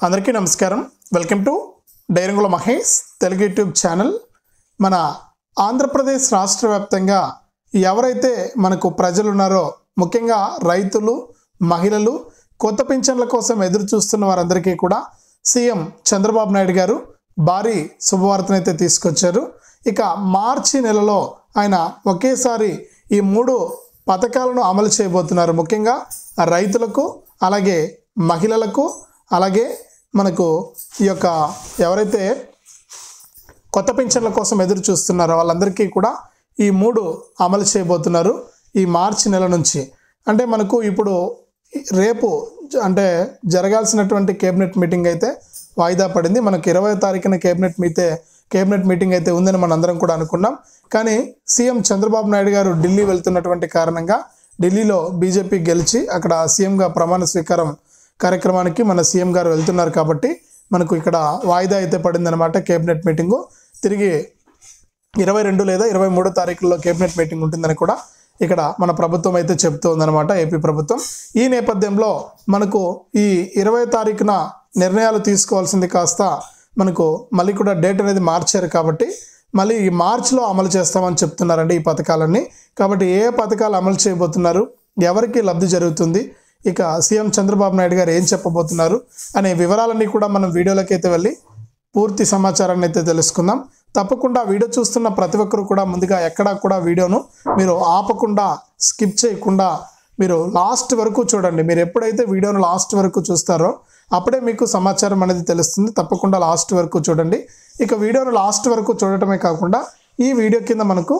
అందరికీ నమస్కారం. Welcome to Dairangula Mahesh Telugu YouTube channel. మన ఆంధ్రప్రదేశ్ రాష్ట్ర వ్యాప్తంగా ఎవరైతే మనకు ప్రజలు ఉన్నారో, ముఖ్యంగా రైతులు, మహిళలు, కొత్త పింఛన్ల కోసం ఎదురు చూస్తున్న వారందరికీ కూడా సీఎం చంద్రబాబు నాయుడు గారు భారీ శుభవార్తనైతే తీసుకొచ్చారు. ఇక మార్చి నెలలో ఆయన ఒకేసారి ఈ 3 పథకాలను అమలు చేయబోతున్నారు. ముఖ్యంగా రైతులకు, అలాగే మహిళలకు, అలాగే మనకు ఈ యొక్క ఎవరైతే కొత్త పింఛన్ల కోసం ఎదురు చూస్తున్నారో వాళ్ళందరికీ కూడా ఈ 3 అమలు చేయబోతున్నారు ఈ మార్చి నెల నుంచి. అంటే మనకు ఇప్పుడు రేపు అంటే జరగాల్సినటువంటి కేబినెట్ మీటింగ్ అయితే వాయిదా పడింది. మనకు 20వ తారీఖున కేబినెట్ మీటింగ్ అయితే ఉందని మనందరం కూడా అనుకున్నాం. కానీ సీఎం చంద్రబాబు నాయుడు గారు ఢిల్లీ వెళ్తున్నటువంటి కారణంగా ఢిల్లీలో బీజేపీ గెలిచి అక్కడ సీఎంగా ప్రమాణ స్వీకారం కార్యక్రమానికి మన సీఎం గారు వెళ్తున్నారు కాబట్టి మనకు ఇక్కడ వాయిదా అయితే పడిందనమాట కేబినెట్ మీటింగు. తిరిగి 22 లేదా 23 తారీఖుల్లో కేబినెట్ మీటింగ్ ఉంటుందని కూడా ఇక్కడ మన ప్రభుత్వం అయితే చెప్తోందనమాట, ఏపీ ప్రభుత్వం. ఈ నేపథ్యంలో మనకు ఈ 20వ తారీఖున నిర్ణయాలు తీసుకోవాల్సింది కాస్త మనకు మళ్ళీ కూడా డేట్ అనేది మార్చారు కాబట్టి మళ్ళీ ఈ మార్చిలో అమలు చేస్తామని చెప్తున్నారండి ఈ పథకాలన్నీ. కాబట్టి ఏ పథకాలు అమలు చేయబోతున్నారు, ఎవరికి లబ్ధి జరుగుతుంది, ఇక సీఎం చంద్రబాబు నాయుడు గారు ఏం చెప్పబోతున్నారు అనే వివరాలన్నీ కూడా మనం వీడియోలోకి అయితే వెళ్ళి పూర్తి సమాచారాన్ని అయితే తెలుసుకుందాం. తప్పకుండా వీడియో చూస్తున్న ప్రతి ఒక్కరు కూడా ముందుగా ఎక్కడా కూడా వీడియోను మీరు ఆపకుండా, స్కిప్ చేయకుండా మీరు లాస్ట్ వరకు చూడండి. మీరు ఎప్పుడైతే వీడియోను లాస్ట్ వరకు చూస్తారో అప్పుడే మీకు సమాచారం అనేది తెలుస్తుంది. తప్పకుండా లాస్ట్ వరకు చూడండి. ఇక వీడియోను లాస్ట్ వరకు చూడటమే కాకుండా ఈ వీడియో కింద మనకు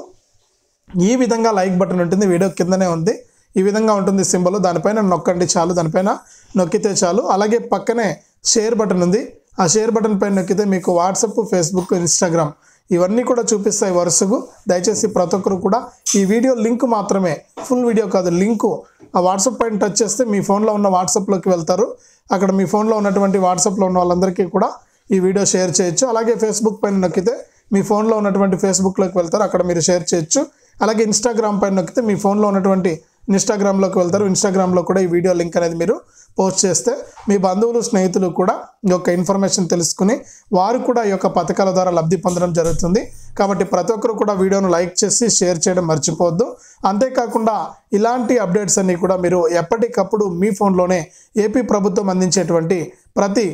ఈ విధంగా లైక్ బటన్ ఉంటుంది, వీడియో కిందనే ఉంది. ఈ విధంగా ఉంటుంది సింబల్, దానిపైన నొక్కండి చాలు, దానిపైన నొక్కితే చాలు. అలాగే పక్కనే షేర్ బటన్ ఉంది, ఆ షేర్ బటన్ పైన నొక్కితే మీకు వాట్సాప్, ఫేస్బుక్, ఇన్స్టాగ్రామ్ ఇవన్నీ కూడా చూపిస్తాయి వరుసగా. దయచేసి ప్రతి ఒక్కరు కూడా ఈ వీడియో లింక్ మాత్రమే, ఫుల్ వీడియో కాదు, లింకు ఆ వాట్సాప్ పైన టచ్ చేస్తే మీ ఫోన్లో ఉన్న వాట్సాప్లోకి వెళ్తారు. అక్కడ మీ ఫోన్లో ఉన్నటువంటి వాట్సాప్లో ఉన్న వాళ్ళందరికీ కూడా ఈ వీడియో షేర్ చేయొచ్చు. అలాగే ఫేస్బుక్ పైన నొక్కితే మీ ఫోన్లో ఉన్నటువంటి ఫేస్బుక్లోకి వెళ్తారు, అక్కడ మీరు షేర్ చేయొచ్చు. అలాగే ఇన్స్టాగ్రామ్ పైన నొక్కితే మీ ఫోన్లో ఉన్నటువంటి ఇన్స్టాగ్రామ్లోకి వెళ్తారు, ఇన్స్టాగ్రామ్లో కూడా ఈ వీడియో లింక్ అనేది మీరు పోస్ట్ చేస్తే మీ బంధువులు, స్నేహితులు కూడా ఈ యొక్క ఇన్ఫర్మేషన్ తెలుసుకుని వారు కూడా ఈ యొక్క పథకాల ద్వారా లబ్ధి పొందడం జరుగుతుంది. కాబట్టి ప్రతి ఒక్కరు కూడా వీడియోను లైక్ చేసి షేర్ చేయడం మర్చిపోవద్దు. అంతేకాకుండా ఇలాంటి అప్డేట్స్ అన్నీ కూడా మీరు ఎప్పటికప్పుడు మీ ఫోన్లోనే ఏపీ ప్రభుత్వం అందించేటువంటి ప్రతి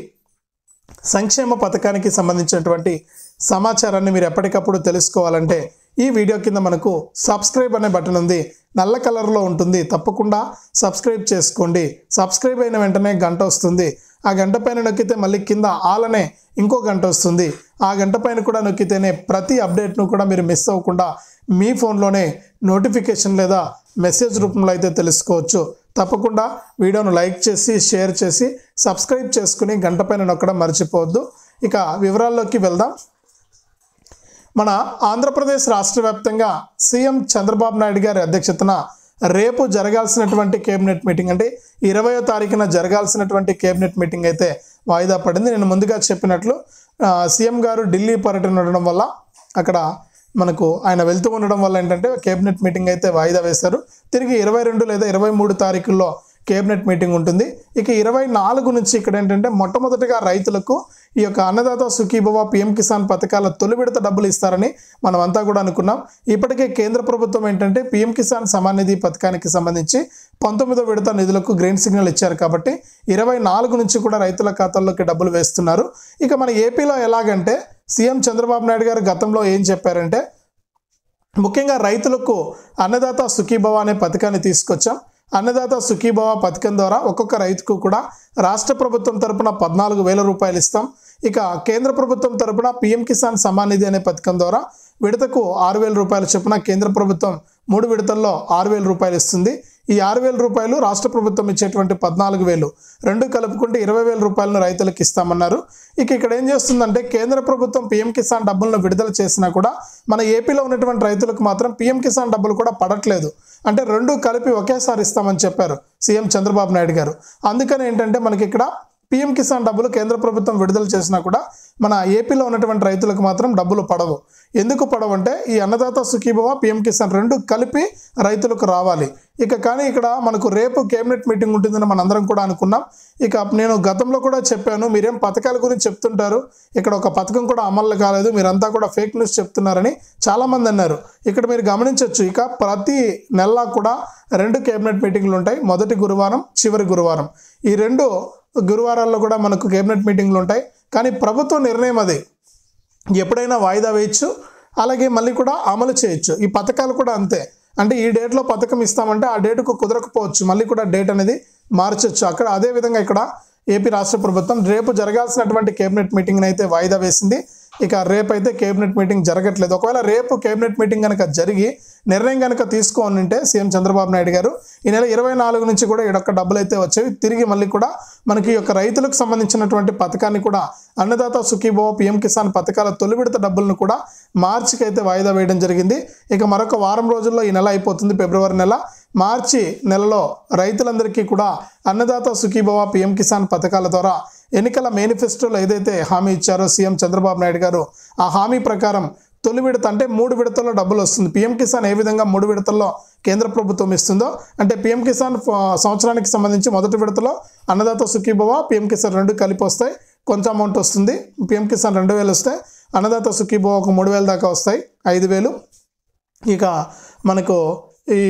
సంక్షేమ పథకానికి సంబంధించినటువంటి సమాచారాన్ని మీరు ఎప్పటికప్పుడు తెలుసుకోవాలంటే ఈ వీడియో కింద మనకు సబ్స్క్రైబ్ అనే బటన్ ఉంది, నల్ల కలర్లో ఉంటుంది. తప్పకుండా సబ్స్క్రైబ్ చేసుకోండి. సబ్స్క్రైబ్ అయిన వెంటనే గంట వస్తుంది, ఆ గంట పైన నొక్కితే మళ్ళీ కింద ఆల్ అనే ఇంకో గంట వస్తుంది. ఆ గంట పైన కూడా నొక్కితేనే ప్రతి అప్డేట్ను కూడా మీరు మిస్ అవ్వకుండా మీ ఫోన్లోనే నోటిఫికేషన్ లేదా మెసేజ్ రూపంలో అయితే తెలుసుకోవచ్చు. తప్పకుండా వీడియోను లైక్ చేసి షేర్ చేసి సబ్స్క్రైబ్ చేసుకుని గంట పైన నొక్కడం మర్చిపోవద్దు. ఇక వివరాల్లోకి వెళ్దాం. మన ఆంధ్రప్రదేశ్ రాష్ట్ర వ్యాప్తంగా సీఎం చంద్రబాబు నాయుడు గారి అధ్యక్షతన రేపు జరగాల్సినటువంటి కేబినెట్ మీటింగ్, అంటే 20వ తారీఖున జరగాల్సినటువంటి కేబినెట్ మీటింగ్ అయితే వాయిదా పడింది. నేను ముందుగా చెప్పినట్లు సీఎం గారు ఢిల్లీ పర్యటన ఉండడం వల్ల అక్కడ మనకు ఆయన వెళ్తూ ఉండడం వల్ల ఏంటంటే కేబినెట్ మీటింగ్ అయితే వాయిదా వేశారు. తిరిగి 22 లేదా 23 తారీఖుల్లో కేబినెట్ మీటింగ్ ఉంటుంది. ఇక 24 నుంచి ఇక్కడ ఏంటంటే మొట్టమొదటిగా రైతులకు ఈ యొక్క అన్నదాత సుఖీభవ, పిఎం కిసాన్ పథకాల తొలి విడత డబ్బులు ఇస్తారని మనం అంతా కూడా అనుకున్నాం. ఇప్పటికే కేంద్ర ప్రభుత్వం ఏంటంటే పిఎం కిసాన్ సమాన్ నిధి పథకానికి సంబంధించి 19వ విడత నిధులకు గ్రీన్ సిగ్నల్ ఇచ్చారు కాబట్టి 24 నుంచి కూడా రైతుల ఖాతాల్లోకి డబ్బులు వేస్తున్నారు. ఇక మన ఏపీలో ఎలాగంటే సీఎం చంద్రబాబు నాయుడు గారు గతంలో ఏం చెప్పారంటే ముఖ్యంగా రైతులకు అన్నదాత సుఖీభవ అనే పథకాన్ని తీసుకొచ్చాం. అన్నదాత సుఖీభవ పథకం ద్వారా ఒక్కొక్క రైతుకు కూడా రాష్ట్ర ప్రభుత్వం తరపున 14,000 రూపాయలు ఇస్తాం. ఇక కేంద్ర ప్రభుత్వం తరపున పిఎం కిసాన్ సమాన్ నిధి అనే పథకం ద్వారా విడతకు 6,000 రూపాయలు చొప్పున కేంద్ర ప్రభుత్వం 3 విడతల్లో 6,000 రూపాయలు ఇస్తుంది. ఈ 6,000 రూపాయలు రాష్ట్ర ప్రభుత్వం ఇచ్చేటువంటి 14,000 రెండు కలుపుకుంటే 20,000 రూపాయలను రైతులకు ఇస్తామన్నారు. ఇక ఇక్కడ ఏం చేస్తుందంటే కేంద్ర ప్రభుత్వం పిఎం కిసాన్ డబ్బులను విడుదల చేసినా కూడా మన ఏపీలో ఉన్నటువంటి రైతులకు మాత్రం పిఎం కిసాన్ డబ్బులు కూడా పడట్లేదు. అంటే రెండు కలిపి ఒకేసారి ఇస్తామని చెప్పారు సీఎం చంద్రబాబు నాయుడు గారు. అందుకని ఏంటంటే మనకి ఇక్కడ పీఎం కిసాన్ డబ్బులు కేంద్ర ప్రభుత్వం విడుదల చేసినా కూడా మన ఏపీలో ఉన్నటువంటి రైతులకు మాత్రం డబ్బులు పడవు. ఎందుకు పడవంటే ఈ అన్నదాత సుఖీభవ పీఎం కిసాన్ రెండు కలిపి రైతులకు రావాలి. కానీ ఇక్కడ మనకు రేపు కేబినెట్ మీటింగ్ ఉంటుందని మనందరం కూడా అనుకున్నాం. నేను గతంలో కూడా చెప్పాను, మీరేం పథకాల గురించి చెప్తుంటారు, ఇక్కడ ఒక పథకం కూడా అమలు కాలేదు, మీరంతా కూడా ఫేక్ న్యూస్ చెప్తున్నారని చాలామంది అన్నారు. ఇక్కడ మీరు గమనించవచ్చు, ప్రతి నెల కూడా 2 కేబినెట్ మీటింగ్లు ఉంటాయి. మొదటి గురువారం, చివరి గురువారం. ఈ 2 గురువారాల్లో కూడా మనకు కేబినెట్ మీటింగ్లు ఉంటాయి. కానీ ప్రభుత్వ నిర్ణయం అది ఎప్పుడైనా వాయిదా వేయచ్చు, అలాగే మళ్ళీ కూడా అమలు చేయొచ్చు. ఈ పథకాలు కూడా అంతే. అంటే ఈ డేట్లో పథకం ఇస్తామంటే ఆ డేటుకు కుదరకపోవచ్చు, మళ్ళీ కూడా డేట్ అనేది మార్చొచ్చు. అదేవిధంగా ఇక్కడ ఏపీ రాష్ట్ర ప్రభుత్వం రేపు జరగాల్సినటువంటి కేబినెట్ మీటింగ్ని అయితే వాయిదా వేసింది. రేపైతే కేబినెట్ మీటింగ్ జరగట్లేదు. ఒకవేళ రేపు కేబినెట్ మీటింగ్ కనుక జరిగి నిర్ణయం కనుక తీసుకోనుంటే సీఎం చంద్రబాబు నాయుడు గారు ఈ నెల 24 నుంచి కూడా ఈడొక్క డబ్బులు అయితే వచ్చేవి. తిరిగి మళ్ళీ కూడా మనకి రైతులకు సంబంధించినటువంటి పథకాన్ని కూడా అన్నదాత సుఖీభవ పీఎం కిసాన్ పథకాల తొలి విడత డబ్బులను కూడా మార్చికి అయితే వాయిదా వేయడం జరిగింది. మరొక వారం రోజుల్లో ఈ నెల అయిపోతుంది, ఫిబ్రవరి నెల. మార్చి నెలలో రైతులందరికీ కూడా అన్నదాత సుఖీభవ పీఎం కిసాన్ పథకాల ద్వారా ఎన్నికల మేనిఫెస్టోలో ఏదైతే హామీ ఇచ్చారో సీఎం చంద్రబాబు నాయుడు గారు, ఆ హామీ ప్రకారం తొలి విడత అంటే 3 విడతల్లో డబ్బులు వస్తుంది. పీఎం కిసాన్ ఏ విధంగా 3 విడతల్లో కేంద్ర ప్రభుత్వం ఇస్తుందో, అంటే పీఎం కిసాన్ సంవత్సరానికి సంబంధించి మొదటి విడతలో అన్నదాత సుఖీభవ పీఎం కిసాన్ 2 కలిపి వస్తాయి, కొంచెం అమౌంట్ వస్తుంది. పీఎం కిసాన్ 2000 వస్తాయి, అన్నదాత సుఖీభవ ఒక 3000 దాకా వస్తాయి, 5000. మనకు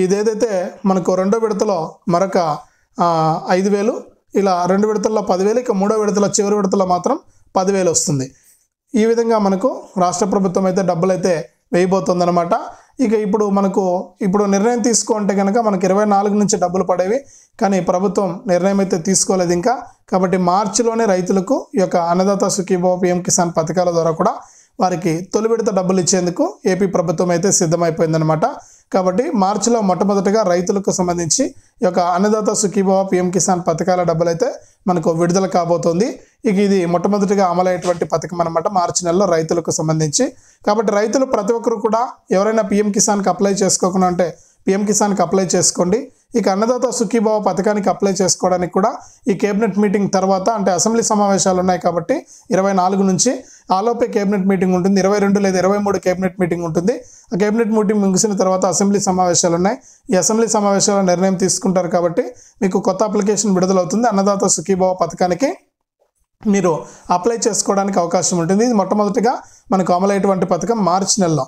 ఇదేదైతే మనకు రెండో విడతలో మరొక 5000, ఇలా 2 విడతల్లో 10,000, మూడో విడతలో చివరి విడతలో మాత్రం 10,000 వస్తుంది. ఈ విధంగా మనకు రాష్ట్ర ప్రభుత్వం అయితే డబ్బులు అయితే వేయబోతుందన్నమాట. ఇప్పుడు నిర్ణయం తీసుకుంటే కనుక మనకు 24 నుంచి డబ్బులు పడేవి, కానీ ప్రభుత్వం నిర్ణయం అయితే తీసుకోలేదు ఇంకా. కాబట్టి మార్చిలోనే రైతులకు ఈ అన్నదాత సుఖీభవ పీఎం కిసాన్ పథకాల ద్వారా కూడా వారికి తొలి విడత డబ్బులు ఇచ్చేందుకు ఏపీ ప్రభుత్వం అయితే సిద్ధమైపోయిందనమాట. కాబట్టి మార్చిలో మొట్టమొదటిగా రైతులకు సంబంధించి అన్నదాత సుఖీభవ పీఎం కిసాన్ పథకాల డబ్బులు అయితే మనకు విడుదల కాబోతోంది. ఇది మొట్టమొదటిగా అమలయ్యేటువంటి పథకం అనమాట మార్చి నెలలో రైతులకు సంబంధించి. కాబట్టి రైతులు ప్రతి ఒక్కరు కూడా ఎవరైనా పీఎం కిసాన్కి అప్లై చేసుకోకుండా అంటే పీఎం కిసాన్కి అప్లై చేసుకోండి. అన్నదాత సుఖీభవ పథకానికి అప్లై చేసుకోవడానికి కూడా ఈ కేబినెట్ మీటింగ్ తర్వాత అంటే అసెంబ్లీ సమావేశాలు ఉన్నాయి కాబట్టి 24 నుంచి ఆలోపే కేబినెట్ మీటింగ్ ఉంటుంది. 22 లేదా 23 కేబినెట్ మీటింగ్ ఉంటుంది. ఆ కేబినెట్ మీటింగ్ ముగిసిన తర్వాత అసెంబ్లీ సమావేశాలు ఉన్నాయి. ఈ అసెంబ్లీ సమావేశాల్లో నిర్ణయం తీసుకుంటారు కాబట్టి మీకు కొత్త అప్లికేషన్ విడుదలవుతుంది. అన్నదాత సుఖీభవ పథకానికి మీరు అప్లై చేసుకోవడానికి అవకాశం ఉంటుంది. ఇది మొట్టమొదటిగా మనకు అమలయ్యేటువంటి పథకం మార్చి నెలలో.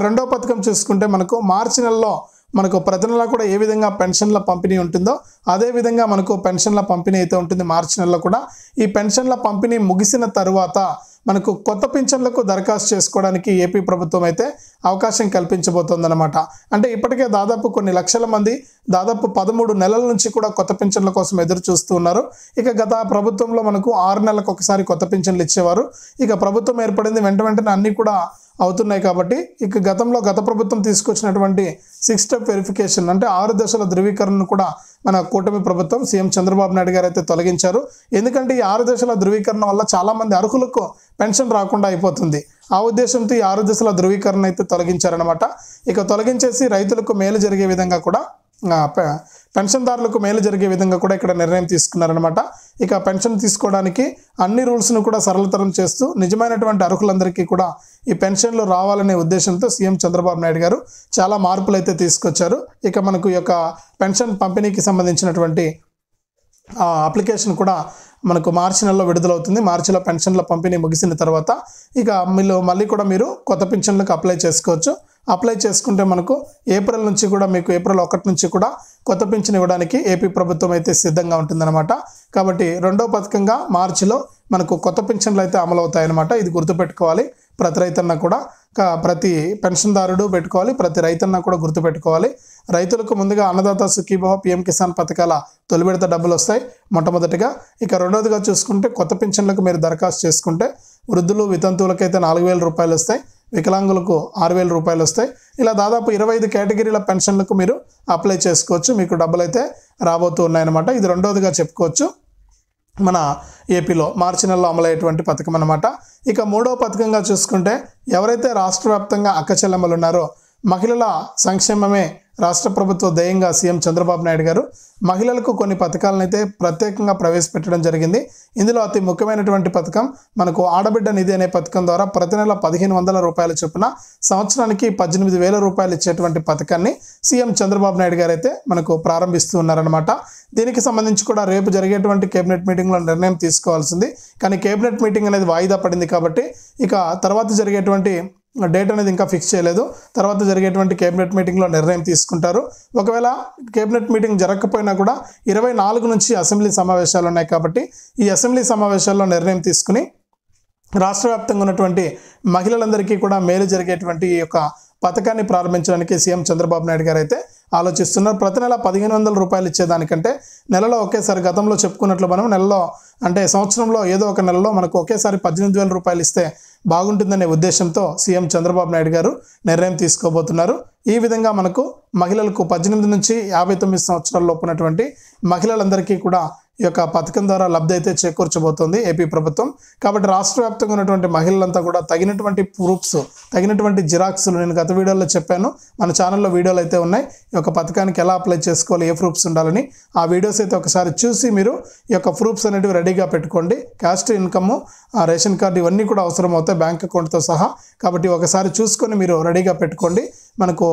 రెండో పథకం చూసుకుంటే మనకు మార్చి నెలలో మనకు ప్రతి నెల కూడా ఏ విధంగా పెన్షన్ల పంపిణీ ఉంటుందో అదే విధంగా మనకు పెన్షన్ల పంపిణీ అయితే ఉంటుంది మార్చి నెలలో కూడా. ఈ పెన్షన్ల పంపిణీ ముగిసిన తర్వాత మనకు కొత్త పింఛన్లకు దరఖాస్తు చేసుకోవడానికి ఏపీ ప్రభుత్వం అయితే అవకాశం కల్పించబోతోందన్నమాట. అంటే ఇప్పటికే దాదాపు కొన్ని లక్షల మంది దాదాపు 13 నెలల నుంచి కూడా కొత్త పింఛన్ల కోసం ఎదురు చూస్తూ ఉన్నారు. గత ప్రభుత్వంలో మనకు 6 నెలలకు ఒకసారి కొత్త పింఛన్లు ఇచ్చేవారు. ప్రభుత్వం ఏర్పడింది వెంటనే అన్నీ కూడా అవుతున్నాయి కాబట్టి గత ప్రభుత్వం తీసుకొచ్చినటువంటి 6 స్టెప్ వెరిఫికేషన్ అంటే 6 దశల ధృవీకరణను కూడా మన కూటమి ప్రభుత్వం సీఎం చంద్రబాబు నాయుడు గారు అయితే తొలగించారు. ఎందుకంటే ఈ 6 దశల ధృవీకరణ వల్ల చాలామంది అర్హులకు పెన్షన్ రాకుండా అయిపోతుంది. ఆ ఉద్దేశంతో ఈ 6 దశల ధృవీకరణ అయితే తొలగించారనమాట. తొలగించేసి రైతులకు మేలు జరిగే విధంగా కూడా పెన్షన్దారులకు మేలు జరిగే విధంగా కూడా ఇక్కడ నిర్ణయం తీసుకున్నారనమాట. పెన్షన్ తీసుకోవడానికి అన్ని రూల్స్ను కూడా సరళతరం చేస్తూ నిజమైనటువంటి అర్హులందరికీ కూడా ఈ పెన్షన్లు రావాలనే ఉద్దేశంతో సీఎం చంద్రబాబు నాయుడు గారు చాలా మార్పులు అయితే తీసుకొచ్చారు. మనకు ఈ పెన్షన్ పంపిణీకి సంబంధించినటువంటి అప్లికేషన్ కూడా మనకు మార్చి నెలలో విడుదలవుతుంది. మార్చిలో పెన్షన్ల పంపిణీ ముగిసిన తర్వాత మళ్ళీ కూడా మీరు కొత్త పెన్షన్లకు అప్లై చేసుకోవచ్చు. అప్లై చేసుకుంటే మనకు ఏప్రిల్ నుంచి కూడా మీకు ఏప్రిల్ 1 నుంచి కూడా కొత్త పెన్షన్ ఇవ్వడానికి ఏపీ ప్రభుత్వం అయితే సిద్ధంగా ఉంటుందన్నమాట. కాబట్టి రెండో పథకంగా మార్చిలో మనకు కొత్త పెన్షన్లు అయితే అమలవుతాయన్నమాట. ఇది గుర్తుపెట్టుకోవాలి ప్రతి రైతన్న కూడా, ప్రతి పెన్షన్దారుడు పెట్టుకోవాలి, ప్రతి రైతన్న కూడా గుర్తుపెట్టుకోవాలి. రైతులకు ముందుగా అన్నదాత సుఖీభవ పీఎం కిసాన్ పథకాల తొలి విడత డబ్బులు వస్తాయి మొట్టమొదటిగా. రెండోదిగా చూసుకుంటే కొత్త పెన్షన్లకు మీరు దరఖాస్తు చేసుకుంటే వృద్ధులు వితంతువులకైతే 4,000 రూపాయలు వస్తాయి, వికలాంగులకు 6,000 రూపాయలు వస్తాయి. ఇలా దాదాపు 25 కేటగిరీల పెన్షన్లకు మీరు అప్లై చేసుకోవచ్చు. మీకు డబ్బులు అయితే రాబోతూ ఉన్నాయన్నమాట. ఇది రెండోదిగా చెప్పుకోవచ్చు మన ఏపీలో మార్చి నెలలో అమలయ్యేటువంటి పథకం అన్నమాట. మూడో పథకంగా చూసుకుంటే ఎవరైతే రాష్ట్ర వ్యాప్తంగా అక్క చెల్లెమ్మలు ఉన్నారో మహిళల సంక్షేమమే రాష్ట్ర ప్రభుత్వ ధ్యేయంగా సీఎం చంద్రబాబు నాయుడు గారు మహిళలకు కొన్ని పథకాలను అయితే ప్రత్యేకంగా ప్రవేశపెట్టడం జరిగింది. ఇందులో అతి ముఖ్యమైనటువంటి పథకం మనకు ఆడబిడ్డ నిధి అనే పథకం ద్వారా ప్రతి నెల 1500 రూపాయల చొప్పున సంవత్సరానికి 18,000 రూపాయలు ఇచ్చేటువంటి పథకాన్ని సీఎం చంద్రబాబు నాయుడు గారు అయితే మనకు ప్రారంభిస్తూ ఉన్నారనమాట. దీనికి సంబంధించి కూడా రేపు జరిగేటువంటి కేబినెట్ మీటింగ్లో నిర్ణయం తీసుకోవాల్సింది. కానీ కేబినెట్ మీటింగ్ అనేది వాయిదా పడింది కాబట్టి ఇక తర్వాత జరిగేటువంటి డేట్ అనేది ఇంకా ఫిక్స్ చేయలేదు. తర్వాత జరిగేటువంటి కేబినెట్ మీటింగ్లో నిర్ణయం తీసుకుంటారు. ఒకవేళ కేబినెట్ మీటింగ్ జరగకపోయినా కూడా 24 నుంచి అసెంబ్లీ సమావేశాలు ఉన్నాయి కాబట్టి ఈ అసెంబ్లీ సమావేశాల్లో నిర్ణయం తీసుకుని రాష్ట్ర వ్యాప్తంగా ఉన్నటువంటి మహిళలందరికీ కూడా మేలు జరిగేటువంటి ఈ యొక్క పథకాన్ని ప్రారంభించడానికి సీఎం చంద్రబాబు నాయుడు గారు అయితే ఆలోచిస్తున్నారు. ప్రతి నెల 1500 రూపాయలు ఇచ్చేదానికంటే నెలలో ఒకేసారి గతంలో చెప్పుకున్నట్లు మనం నెలలో అంటే సంవత్సరంలో ఏదో ఒక నెలలో మనకు ఒకేసారి 18,000 రూపాయలు ఇస్తే బాగుంటుందనే ఉద్దేశంతో సీఎం చంద్రబాబు నాయుడు గారు నిర్ణయం తీసుకోబోతున్నారు. ఈ విధంగా మనకు మహిళలకు 18 నుంచి 59 సంవత్సరాల లోపు ఉన్నటువంటి మహిళలందరికీ కూడా ఈ యొక్క పథకం ద్వారా లబ్ధి అయితే చేకూర్చబోతోంది ఏపీ ప్రభుత్వం. కాబట్టి రాష్ట్ర వ్యాప్తంగా ఉన్నటువంటి మహిళలంతా కూడా తగినటువంటి ప్రూఫ్స్, తగినటువంటి జిరాక్స్లు నేను గత వీడియోలో చెప్పాను. మన ఛానల్లో వీడియోలు అయితే ఉన్నాయి. ఈ యొక్క పథకానికి ఎలా అప్లై చేసుకోవాలి, ఏ ప్రూఫ్స్ ఉండాలని ఆ వీడియోస్ అయితే ఒకసారి చూసి మీరు ఈ యొక్క ప్రూఫ్స్ అనేటివి రెడీగా పెట్టుకోండి. క్యాస్ట్ ఇన్కమ్, రేషన్ కార్డు ఇవన్నీ కూడా అవసరం అవుతాయి బ్యాంక్ అకౌంట్తో సహా. కాబట్టి ఒకసారి చూసుకొని మీరు రెడీగా పెట్టుకోండి. మనకు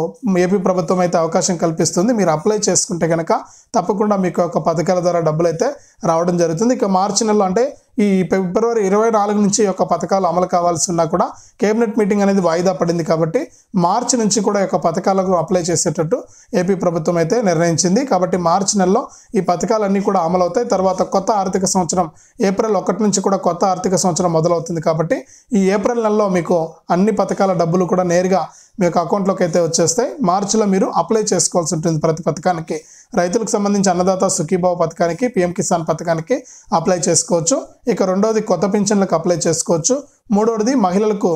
ఏపీ ప్రభుత్వం అయితే అవకాశం కల్పిస్తుంది. మీరు అప్లై చేసుకుంటే కనుక తప్పకుండా మీకు ఒక పథకాల ద్వారా డబ్బులు అయితే రావడం జరుగుతుంది. ఇక మార్చి నెలలో అంటే ఈ ఫిబ్రవరి 24 నుంచి యొక్క పథకాలు అమలు కావాల్సి ఉన్నా కూడా కేబినెట్ మీటింగ్ అనేది వాయిదా పడింది కాబట్టి మార్చి నుంచి కూడా యొక్క పథకాలకు అప్లై చేసేటట్టు ఏపీ ప్రభుత్వం అయితే నిర్ణయించింది. కాబట్టి మార్చి నెలలో ఈ పథకాలన్నీ కూడా అమలు అవుతాయి. తర్వాత కొత్త ఆర్థిక సంవత్సరం ఏప్రిల్ 1 నుంచి కూడా కొత్త ఆర్థిక సంవత్సరం మొదలవుతుంది. కాబట్టి ఈ ఏప్రిల్ నెలలో మీకు అన్ని పథకాల డబ్బులు కూడా నేరుగా మీ యొక్క అకౌంట్లోకి అయితే వచ్చేస్తాయి. మార్చిలో మీరు అప్లై చేసుకోవాల్సి ఉంటుంది ప్రతి పథకానికి. రైతులకు సంబంధించి అన్నదాత సుఖీభావ పథకానికి, పిఎం కిసాన్ పథకానికి అప్లై చేసుకోవచ్చు. ఇక రెండవది కొత్త పింఛన్లకు అప్లై చేసుకోవచ్చు. మూడవది మహిళలకు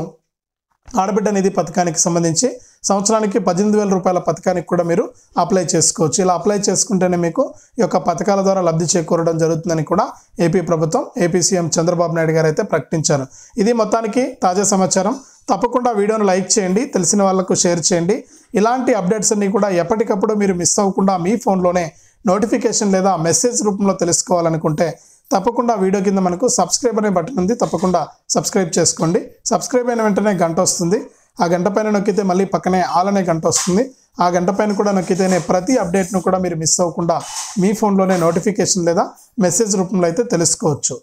ఆడబిడ్డ నిధి పథకానికి సంబంధించి సంవత్సరానికి 18,000 రూపాయల పథకానికి కూడా మీరు అప్లై చేసుకోవచ్చు. ఇలా అప్లై చేసుకుంటేనే మీకు ఈ యొక్క పథకాల ద్వారా లబ్ధి చేకూరడం జరుగుతుందని కూడా ఏపీ ప్రభుత్వం, ఏపీ సీఎం చంద్రబాబు నాయుడు గారు అయితే ప్రకటించారు. ఇది మొత్తానికి తాజా సమాచారం. తప్పకుండా వీడియోను లైక్ చేయండి, తెలిసిన వాళ్ళకు షేర్ చేయండి. ఇలాంటి అప్డేట్స్ అన్ని కూడా ఎప్పటికప్పుడు మీరు మిస్ అవ్వకుండా మీ ఫోన్లోనే నోటిఫికేషన్ లేదా మెసేజ్ రూపంలో తెలుసుకోవాలనుకుంటే తప్పకుండా వీడియో కింద మనకు సబ్స్క్రైబ్ అనే బటన్ ఉంది. తప్పకుండా సబ్స్క్రైబ్ చేసుకోండి. సబ్స్క్రైబ్ అయిన వెంటనే గంట వస్తుంది. ఆ గంట పైన నొక్కితే మళ్ళీ పక్కనే ఆల్ అనే గంట వస్తుంది. ఆ గంట పైన కూడా నొక్కితేనే ప్రతి అప్డేట్ను కూడా మీరు మిస్ అవ్వకుండా మీ ఫోన్లోనే నోటిఫికేషన్ లేదా మెసేజ్ రూపంలో అయితే తెలుసుకోవచ్చు.